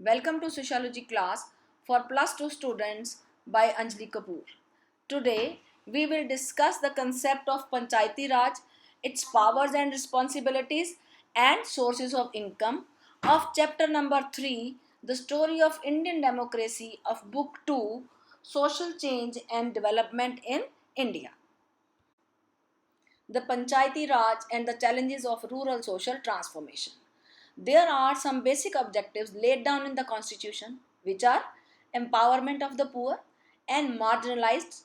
Welcome to Sociology class for plus 2 students by Anjali Kapoor. Today we will discuss the concept of Panchayati Raj, its powers and responsibilities and sources of income of chapter number 3, the story of Indian democracy of book 2, social change and development in India. The Panchayati Raj and the challenges of rural social transformation. There are some basic objectives laid down in the constitution, which are empowerment of the poor and marginalized,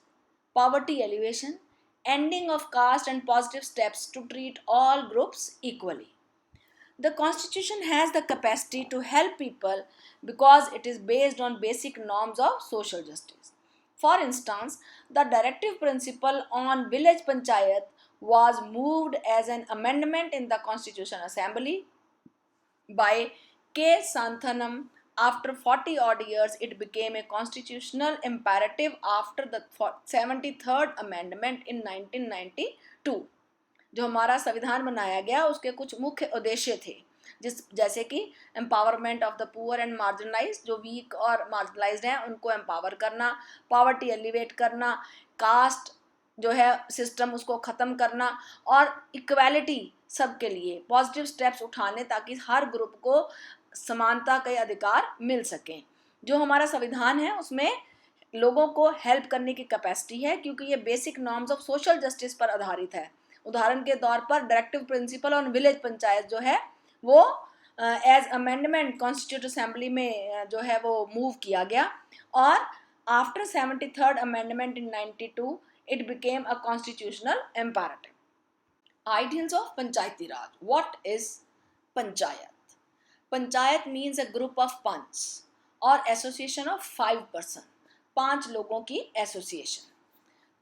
poverty alleviation, ending of caste and positive steps to treat all groups equally. The constitution has the capacity to help people because it is based on basic norms of social justice. For instance, the directive principle on village panchayat was moved as an amendment in the Constitution Assembly by K. Santhanam. After 40 odd years, it became a constitutional imperative after the 73rd Amendment in 1992. जो हमारा संविधान बनाया गया उसके कुछ मुख्य उद्देश्य थे, जैसे कि empowerment of the poor and marginalised, जो वीक और मार्जिनलाइज्ड हैं उनको एम्पावर करना, पॉवर्टी एलिवेट करना, कास्ट जो है सिस्टम उसको ख़त्म करना और इक्वालिटी सबके लिए पॉजिटिव स्टेप्स उठाने ताकि हर ग्रुप को समानता के अधिकार मिल सकें। जो हमारा संविधान है उसमें लोगों को हेल्प करने की कैपेसिटी है क्योंकि ये basic norms of social justice पर आधारित है। उदाहरण के तौर पर directive principle on village panchayat जो है वो एज अमेंडमेंट कॉन्स्टिट्यूट असेंबली में जो है वो मूव किया गया और after 73rd amendment in 92 it became a constitutional imperative. Ideals of Panchayati Raj. What is Panchayat? Panchayat means a group of panch or association of 5 person. 5 लोगों की association.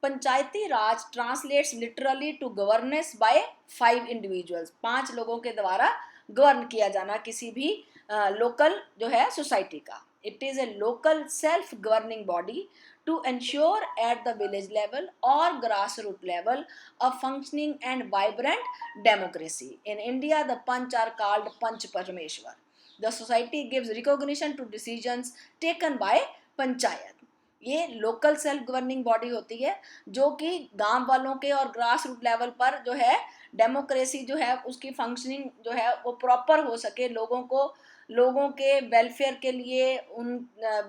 Panchayati raj translates literally to governance by 5 individuals, 5 लोगों के द्वारा govern किया जाना किसी भी local जो है सोसाइटी का. It is a local self governing body to ensure at the village level or grassroots level a functioning and vibrant democracy. In India, the Panch are called Panch Parameshwar. The society gives recognition to decisions taken by Panchayat. ये local self governing body होती है जो कि गांव वालों के और grass root level पर जो है डेमोक्रेसी जो है उसकी फंक्शनिंग जो है वो प्रॉपर हो सके, लोगों के वेलफेयर के लिए, उन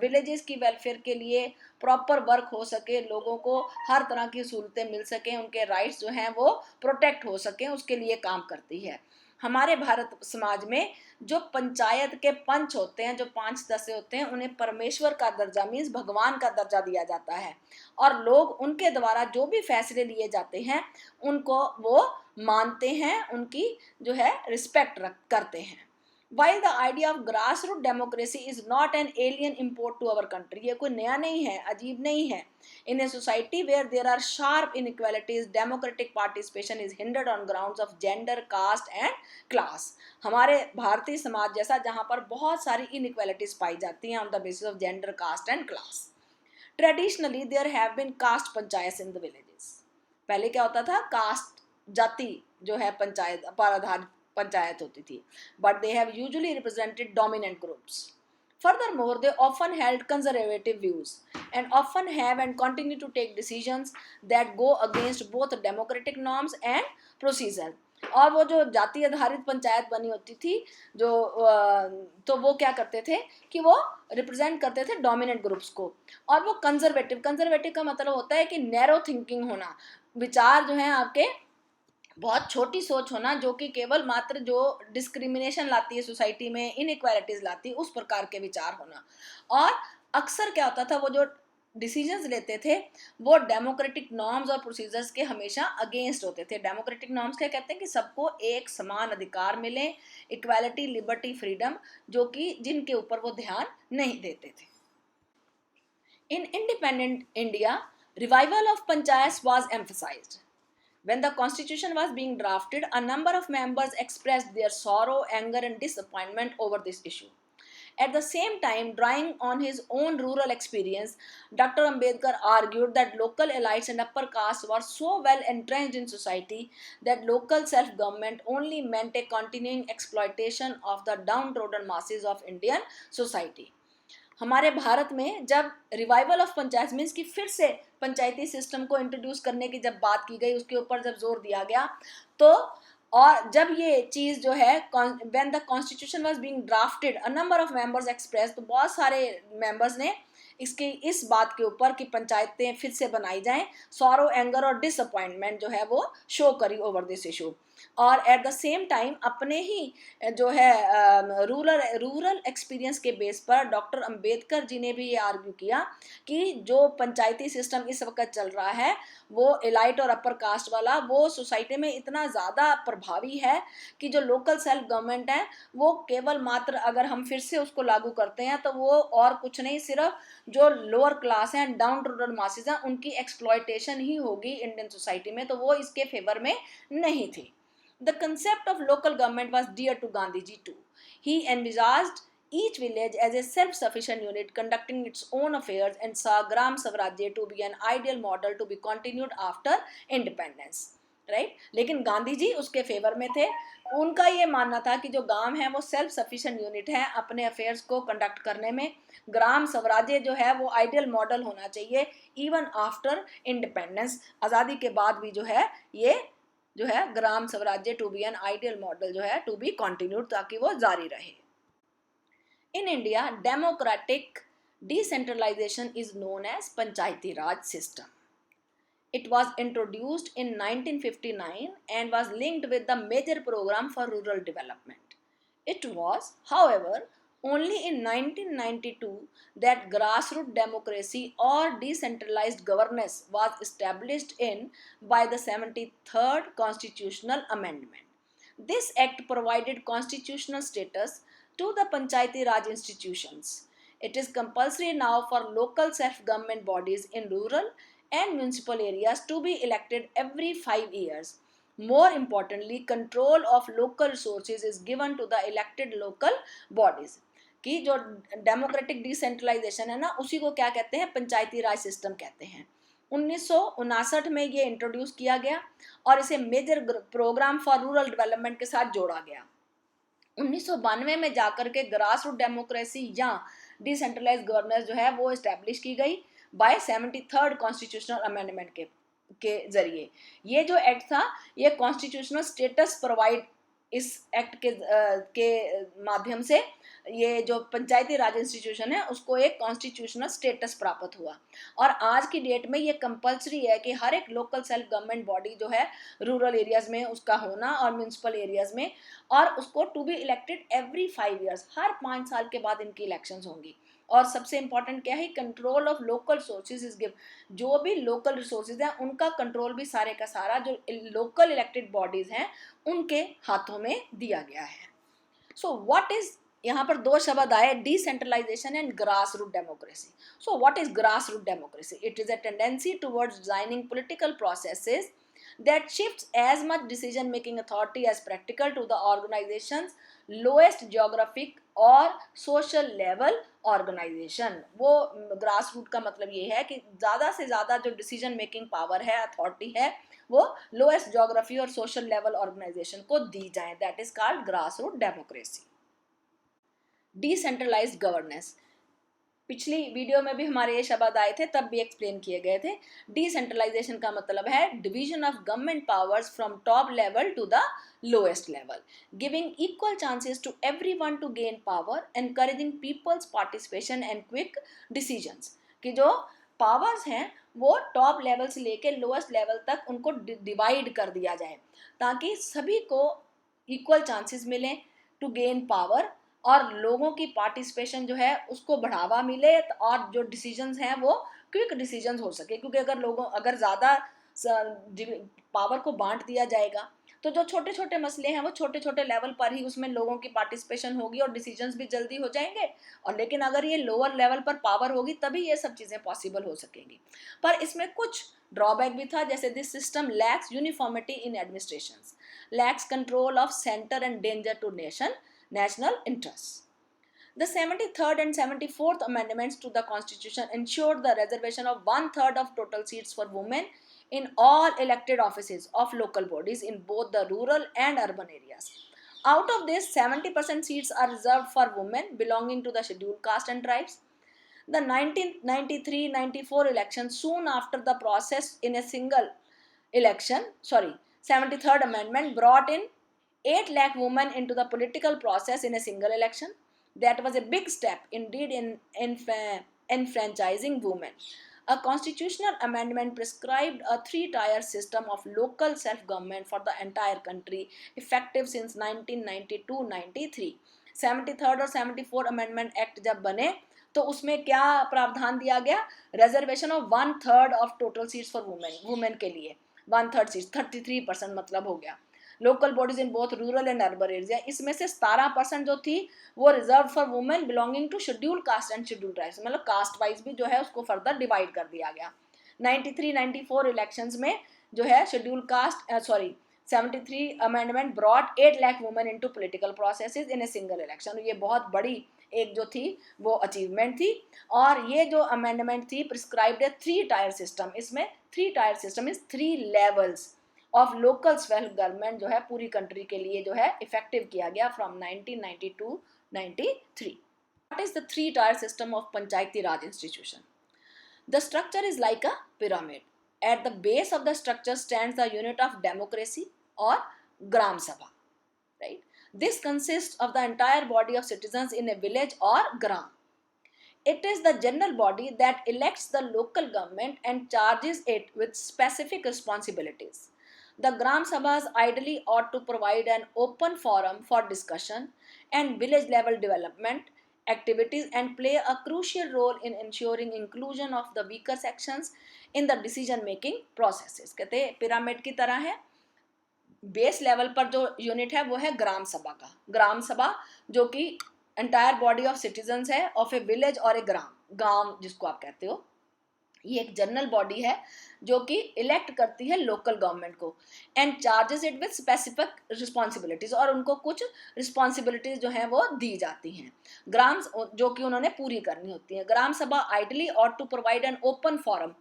विलेजेस की वेलफेयर के लिए प्रॉपर वर्क हो सके, लोगों को हर तरह की सहूलतें मिल सकें, उनके राइट्स जो हैं वो प्रोटेक्ट हो सकें, उसके लिए काम करती है. हमारे भारत समाज में जो पंचायत के पंच होते हैं, जो 5 सदस्य होते हैं, उन्हें परमेश्वर का दर्जा मीन्स भगवान का दर्जा दिया जाता है और लोग उनके द्वारा जो भी फैसले लिए जाते हैं उनको वो मानते हैं, उनकी जो है रिस्पेक्ट करते हैं. While the idea of grassroots democracy is not an alien import to our country, ये कोई नया नहीं है, अजीब नहीं है. In a society where there are sharp inequalities, democratic participation is hindered on grounds of gender, caste and class. हमारे भारतीय समाज जैसा जहाँ पर बहुत सारी inequalities पाई जाती हैं on the basis of gender, caste and class. Traditionally, there have been caste panchayats in the villages. पहले क्या होता था, कास्ट जाति जो है पंचायत पर आधारित पंचायत होती थी, but they have usually represented dominant groups. Furthermore, they often held conservative views and often have and continue to take decisions that go against both democratic norms and procedure. और वो जो जाति आधारित पंचायत बनी होती थी जो तो वो क्या करते थे कि वो रिप्रेजेंट करते थे डोमिनेंट ग्रुप्स को, और वो कंजर्वेटिव का मतलब होता है कि नैरो थिंकिंग होना, विचार जो है आपके बहुत छोटी सोच होना, जो कि केवल मात्र जो डिस्क्रिमिनेशन लाती है सोसाइटी में, इनइक्वालिटीज लाती है, उस प्रकार के विचार होना. और अक्सर क्या होता था, वो जो डिसीजंस लेते थे वो डेमोक्रेटिक नॉर्म्स और प्रोसीजर्स के हमेशा अगेंस्ट होते थे. डेमोक्रेटिक नॉर्म्स क्या कहते हैं कि सबको एक समान अधिकार मिले, इक्वालिटी, लिबर्टी, फ्रीडम, जो कि जिनके ऊपर वो ध्यान नहीं देते थे. In independent India, revival of panchayat was emphasized. When the constitution was being drafted, a number of members expressed their sorrow, anger and disappointment over this issue. At the same time, drawing on his own rural experience, Dr. Ambedkar argued that local elites and upper castes were so well entrenched in society that local self-government only meant a continuing exploitation of the downtrodden masses of Indian society. हमारे भारत में जब revival of panchayat means की फिर से पंचायती system को introduce करने की जब बात की गई, उसके ऊपर जब जोर दिया गया, तो और जब ये चीज़ जो है when the constitution was being drafted a number of members express, तो बहुत सारे मेंबर्स ने इसके इस बात के ऊपर कि पंचायतें फिर से बनाई जाएं, सॉरो, एंगर और डिसअपॉइंटमेंट जो है वो शो करी ओवर दिस इशू। और एट द सेम टाइम अपने ही जो है रूरल एक्सपीरियंस के बेस पर डॉक्टर अंबेडकर जी ने भी ये आर्ग्यू किया कि जो पंचायती सिस्टम इस वक्त चल रहा है वो एलाइट और अपर कास्ट वाला, वो सोसाइटी में इतना ज़्यादा प्रभावी है कि जो लोकल सेल्फ गवर्नमेंट है वो केवल मात्र अगर हम फिर से उसको लागू करते हैं तो वो और कुछ नहीं, सिर्फ जो लोअर क्लास हैं, डाउन टूडन मासेस हैं, उनकी एक्सप्लॉयटेशन ही होगी इंडियन सोसाइटी में, तो वो इसके फेवर में नहीं थी। The concept of local government was dear to Gandhiji too. He envisaged each village as a self-sufficient unit conducting its own affairs and saw Gram Swarajya to be an ideal model to be continued after independence. Right लेकिन गांधी जी उसके favour में थे। उनका ये मानना था कि जो गांव है वो सेल्फ सफिशिएंट यूनिट है अपने अफेयर्स को कंडक्ट करने में। ग्राम स्वराज्य जो है वो आइडियल मॉडल होना चाहिए इवन आफ्टर इंडिपेंडेंस, आज़ादी के बाद भी जो है ये जो है Gram Swarajya to be an ideal model जो है टू बी कंटिन्यूड, ताकि वो जारी रहे। In India democratic decentralization is known as panchayati raj system. It was introduced in 1959 and was linked with the major program for rural development. It was, however, only in 1992 that grassroots democracy or decentralized governance was established by the 73rd Constitutional Amendment. This act provided constitutional status to the Panchayati Raj institutions. It is compulsory now for local self-government bodies in rural and municipal areas to be elected every 5 years. More importantly, control of local resources is given to the elected local bodies. कि जो democratic decentralisation है ना, उसी को क्या कहते हैं, पंचायती raj system कहते हैं। 1959 में ये इंट्रोड्यूस किया गया और इसे major programme for rural development के साथ जोड़ा गया। 1992 में जाकर के ग्रास रूट डेमोक्रेसी या डिसेंट्रलाइज गवर्नेंस जो है वो इस्टेब्लिश की गई बाय 73rd कॉन्स्टिट्यूशनल अमेंडमेंट के जरिए। ये जो एक्ट था ये कॉन्स्टिट्यूशनल स्टेटस प्रोवाइड, इस एक्ट के माध्यम से ये जो पंचायती राज इंस्टीट्यूशन है उसको एक कॉन्स्टिट्यूशनल स्टेटस प्राप्त हुआ। और आज की डेट में ये कंपलसरी है कि हर एक लोकल सेल्फ गवर्नमेंट बॉडी जो है रूरल एरियाज में उसका होना और म्यूनसिपल एरियाज में, और उसको to be elected every 5 years, हर 5 साल के बाद इनकी इलेक्शंस होंगी। और सबसे इंपॉर्टेंट क्या है, control of local resources is give, जो भी लोकल रिसोर्सेज हैं उनका कंट्रोल भी सारे का सारा जो लोकल इलेक्टेड बॉडीज हैं उनके हाथों में दिया गया है। सो व्हाट इज, यहाँ पर दो शब्द आए, decentralization and grass root democracy. So what is grass root democracy? It is a tendency towards designing political processes that shifts as much decision making authority as practical to the organization's lowest geographic और social level organization। वो grass root का मतलब ये है कि ज़्यादा से ज़्यादा जो डिसीजन मेकिंग पावर है, अथॉरिटी है, वो लोएस्ट जोग्राफी और सोशल लेवल ऑर्गेनाइजेशन को दी जाए, that is called grass root democracy. Decentralized governance, पिछली वीडियो में भी हमारे ये शब्द आए थे, तब भी एक्सप्लेन किए गए थे। डिसेंट्रलाइजेशन का मतलब है division of government powers from top level to the lowest level, giving equal chances to everyone to gain power, encouraging people's participation and quick decisions. कि जो पावर्स हैं वो टॉप लेवल से लेके लोएस्ट लेवल तक उनको डिवाइड कर दिया जाए ताकि सभी को इक्वल चांसेस मिलें टू गेन पावर, और लोगों की पार्टिसिपेशन जो है उसको बढ़ावा मिले, और जो डिसीजंस हैं वो क्विक डिसीजंस हो सके। क्योंकि अगर ज़्यादा पावर को बांट दिया जाएगा तो जो छोटे छोटे मसले हैं वो छोटे छोटे लेवल पर ही उसमें लोगों की पार्टिसिपेशन होगी और डिसीजंस भी जल्दी हो जाएंगे। और लेकिन अगर ये लोअर लेवल पर पावर होगी तभी ये सब चीज़ें पॉसिबल हो सकेंगी। पर इसमें कुछ ड्रॉबैक भी था, जैसे this system lacks uniformity in administration, lacks control of centre and danger to national interest. The 73rd and 74th amendments to the constitution ensured the reservation of one third of total seats for women in all elected offices of local bodies in both the rural and urban areas. Out of this, 70% seats are reserved for women belonging to the scheduled caste and tribes. The 1993-94 election, soon after the process in a single election, 73rd amendment brought in 8 lakh women into the political process in a single election. That was a big step indeed in enfranchising women. A constitutional amendment prescribed a three-tier system of local self-government for the entire country, effective since 1992-93. 73rd और 74 amendment act जब बने तो उसमें क्या प्रावधान दिया गया? Reservation of one third of total seats for women के लिए वन थर्ड सीट्स 33% मतलब हो गया. Local bodies in both rural and urban area, इसमें से 17% जो थी वो reserve for women belonging to scheduled caste and scheduled tribes, मतलब कास्ट वाइज भी जो है उसको फर्दर डिवाइड कर दिया गया. 93-94 इलेक्शंस में जो है schedule caste 73 amendment brought 8 lakh women into political processes in a single election. ये बहुत बड़ी एक जो थी वो अचीवमेंट थी. और ये जो अमेंडमेंट थी प्रिस्क्राइब्ड है 3-टायर सिस्टम. इसमें three tier system is 3 levels of local self government जो है पूरी कंट्री के लिए जो है इफेक्टिव किया गया from 1992-93. What is the three tier system of Panchayati Raj institution? The structure is like a pyramid. At the base of the structure stands the unit of democracy or Gram Sabha. Right? This consists of the entire body of citizens in a village or gram. It is the general body that elects the local government and charges it with specific responsibilities. The Gram Sabhas ideally ought to provide an open forum for discussion and village level development activities and play a crucial role in ensuring inclusion of the weaker sections in the decision making processes. कहते हैं pyramid की तरह है. Base level पर जो unit है वो है ग्राम सभा का. ग्राम सभा जो कि एंटायर बॉडी ऑफ सिटीजन्स है ऑफ ए विलेज और ए ग्राम, गांव जिसको आप कहते हो. ये एक जनरल बॉडी है जो कि इलेक्ट करती है लोकल गवर्नमेंट को and charges it with specific responsibilities, और उनको कुछ रिस्पॉन्सिबिलिटीज जो हैं वो दी जाती हैं ग्राम जो कि उन्होंने पूरी करनी होती है. Gram sabha ideally ought to provide an open forum.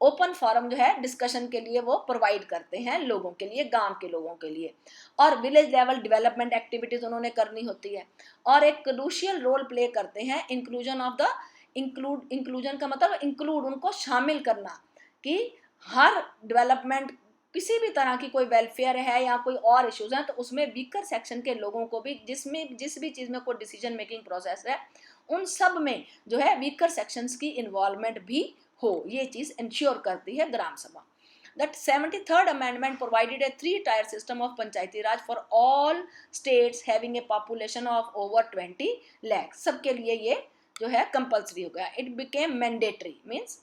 Open forum जो है डिस्कशन के लिए वो प्रोवाइड करते हैं लोगों के लिए, गांव के लोगों के लिए. और विलेज लेवल डेवलपमेंट एक्टिविटीज उन्होंने करनी होती है और एक क्रूशियल रोल प्ले करते हैं इंक्लूजन ऑफ द इंक्लूजन का मतलब इंक्लूड, उनको शामिल करना कि हर डेवलपमेंट किसी भी तरह की कोई वेलफेयर है या कोई और इश्यूज हैं तो उसमें वीकर सेक्शन के लोगों को भी जिस भी चीज़ में कोई डिसीजन मेकिंग प्रोसेस है उन सब में जो है वीकर सेक्शंस की इन्वॉल्वमेंट भी हो, ये चीज़ इंश्योर करती है ग्राम सभा. That 73rd amendment provided a 3-tier system of Panchayati Raj for all states having a population of over 20 lakhs. सबके लिए ये जो है कंपल्सरी हो गया. इट बिकेम मैंडेटरी, मीन्स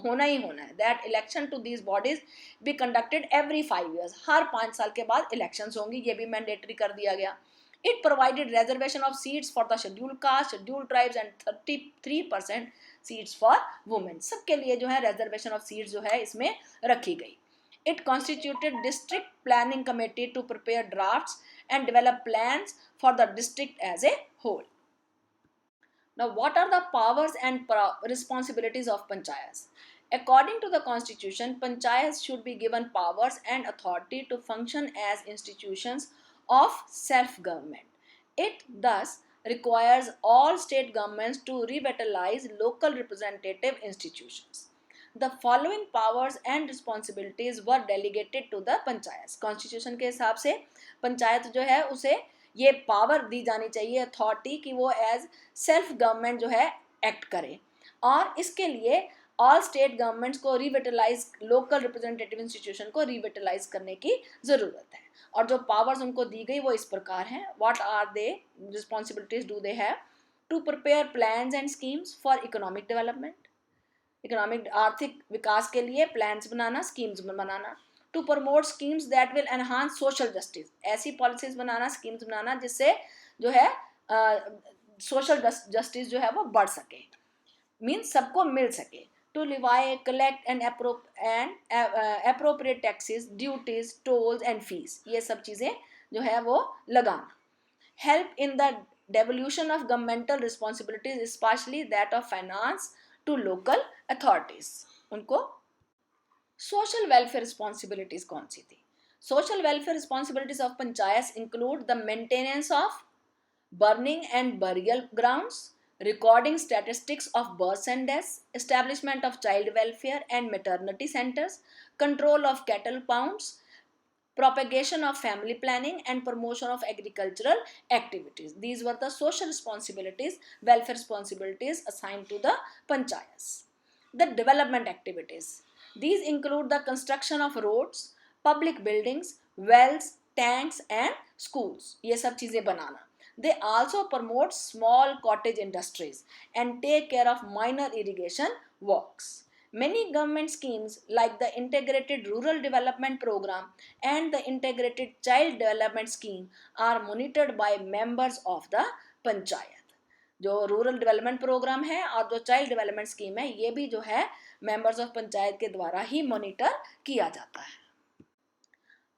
होना ही होना है. That election to these bodies be conducted every 5 years. हर 5 साल के बाद इलेक्शंस होंगी, ये भी मैंडेटरी कर दिया गया. It provided reservation of seats for the scheduled caste, scheduled tribes and 33% seats for women. सबके लिए जो है रिजर्वेशन ऑफ सीट्स जो है इसमें रखी गई. It constituted district planning committee to prepare drafts and develop plans for the district as a whole. Now, what are the powers and responsibilities of panchayats? According to the constitution, panchayats should be given powers and authority to function as institutions of self-government. It thus requires all state governments to revitalize local representative institutions. The following powers and responsibilities were delegated to the panchayats. Constitution के हिसाब से पंचायत जो है उसे ये power दी जानी चाहिए, authority, कि वो एज सेल्फ गवर्नमेंट जो है एक्ट करे. और इसके लिए ऑल स्टेट गवर्नमेंट्स को रिविटलाइज, लोकल रिप्रेजेंटेटिव इंस्टीट्यूशन को रिविटलाइज करने की ज़रूरत है. और जो पावर्स उनको दी गई वो इस प्रकार हैं. What are the responsibilities do they have? To prepare plans and schemes for economic development, economic आर्थिक विकास के लिए प्लान्स बनाना, स्कीम्स बनाना. To promote schemes that will enhance social justice, ऐसी पॉलिसीज बनाना, स्कीम्स बनाना जिससे जो है सोशल जस्टिस जो है वो बढ़ सके, मीन्स सबको मिल सके. To levy, collect and appropriate taxes, duties, tolls and fees, ये सब चीज़ें जो है वो लगाना. Help in the devolution of governmental responsibilities, especially that of finance, to local authorities. उनको social welfare responsibilities कौन सी थी? Social welfare responsibilities of panchayats include the maintenance of burning and burial grounds, recording statistics of births and deaths, establishment of child welfare and maternity centers, control of cattle pounds, propagation of family planning, and promotion of agricultural activities. These were the social responsibilities, welfare responsibilities assigned to the panchayats. The development activities. These include the construction of roads, public buildings, wells, tanks and schools. ये सब चीजें बनाना. They also promote small cottage industries and take care of minor irrigation works. Many government schemes like the Integrated Rural Development Program and the Integrated Child Development Scheme are monitored by members of the Panchayat. जो rural development programme है और जो child development scheme है ये भी जो है members of panchayat के द्वारा ही मॉनिटर किया जाता है.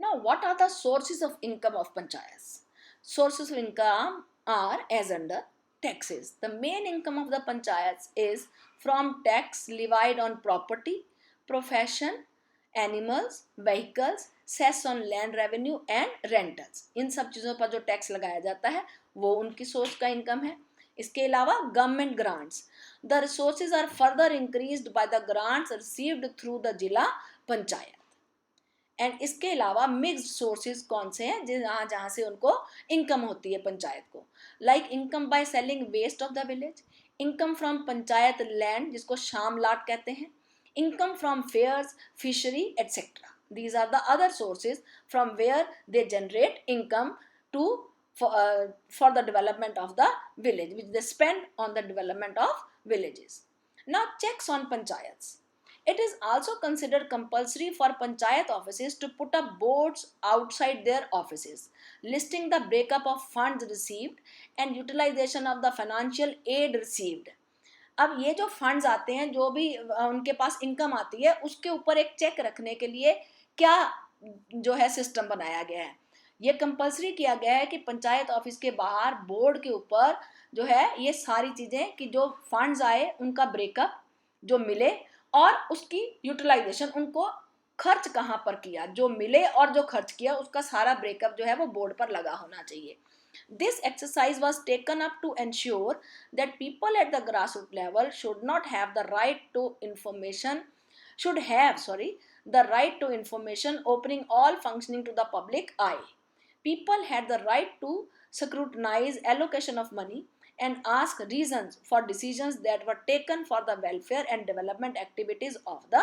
Now, what are the sources of income of panchayats? Sources of income are as under taxes. The main income of the panchayats is from tax levied on property, profession, animals, vehicles, cess on land revenue and rentals. इन सब चीज़ों पर जो tax लगाया जाता है वो उनकी source का इनकम है. इसके अलावा government grants. The resources are further increased by the grants received through the zila panchayat. And इसके अलावा मिक्स्ड सोर्सेज कौन से हैं जहाँ से उनको इनकम होती है पंचायत को. Like income by selling waste of the village, income from panchayat land जिसको शाम लाट कहते हैं, income from fairs, fishery etcetera. These are the other sources from where they generate income to for the development of the village, which they spend on the development of villages. Now, checks on panchayats. It is also considered compulsory for panchayat offices to put up boards outside their offices listing the breakup of funds received and utilization of the financial aid received. अब ये जो funds आते हैं, जो भी उनके पास income आती है, उसके ऊपर एक चेक रखने के लिए क्या जो है सिस्टम बनाया गया है. ये कंपलसरी किया गया है कि पंचायत ऑफिस के बाहर बोर्ड के ऊपर जो है ये सारी चीज़ें कि जो फंड्स आए उनका ब्रेकअप जो मिले और उसकी यूटिलाइजेशन, उनको खर्च कहाँ पर किया, जो मिले और जो खर्च किया उसका सारा ब्रेकअप जो है वो बोर्ड पर लगा होना चाहिए. This exercise was taken up to ensure that people at the grassroots level should not have the right to information, should have, the right to information opening all functioning to the public eye. People had the right to scrutinize allocation of money and ask reasons for decisions that were taken for the welfare and development activities of the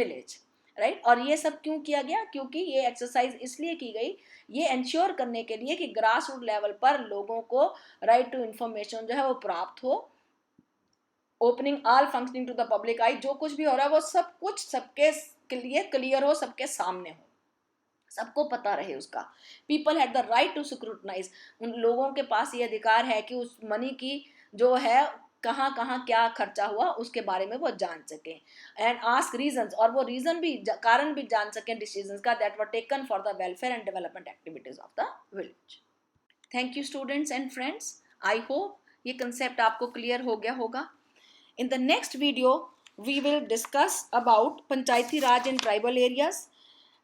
village. Right और ये सब क्यों किया गया? क्योंकि ये exercise इसलिए की गई, ये इंश्योर करने के लिए कि ग्रास रूट लेवल पर लोगों को राइट टू इंफॉर्मेशन जो है वो प्राप्त हो, opening all functioning to the public eye, जो कुछ भी हो रहा है वो सब कुछ सबके लिए क्लियर हो, सबके सामने हो, सबको पता रहे उसका. People had the right to scrutinize, उन लोगों के पास ये अधिकार है कि उस मनी की जो है कहाँ कहाँ क्या खर्चा हुआ उसके बारे में वो जान सकें. एंड आस्क रीजंस, और वो रीजन भी कारण भी जान सकें डिसीजंस का that were taken for the welfare and development activities of the village. Thank you students and friends, I hope ये कंसेप्ट आपको क्लियर हो गया होगा. In the next video we will discuss about Panchayati Raj in tribal areas,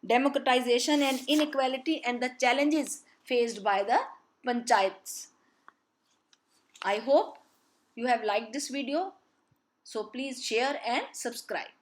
democratization and inequality and the challenges faced by the panchayats. I hope you have liked this video, so please share and subscribe.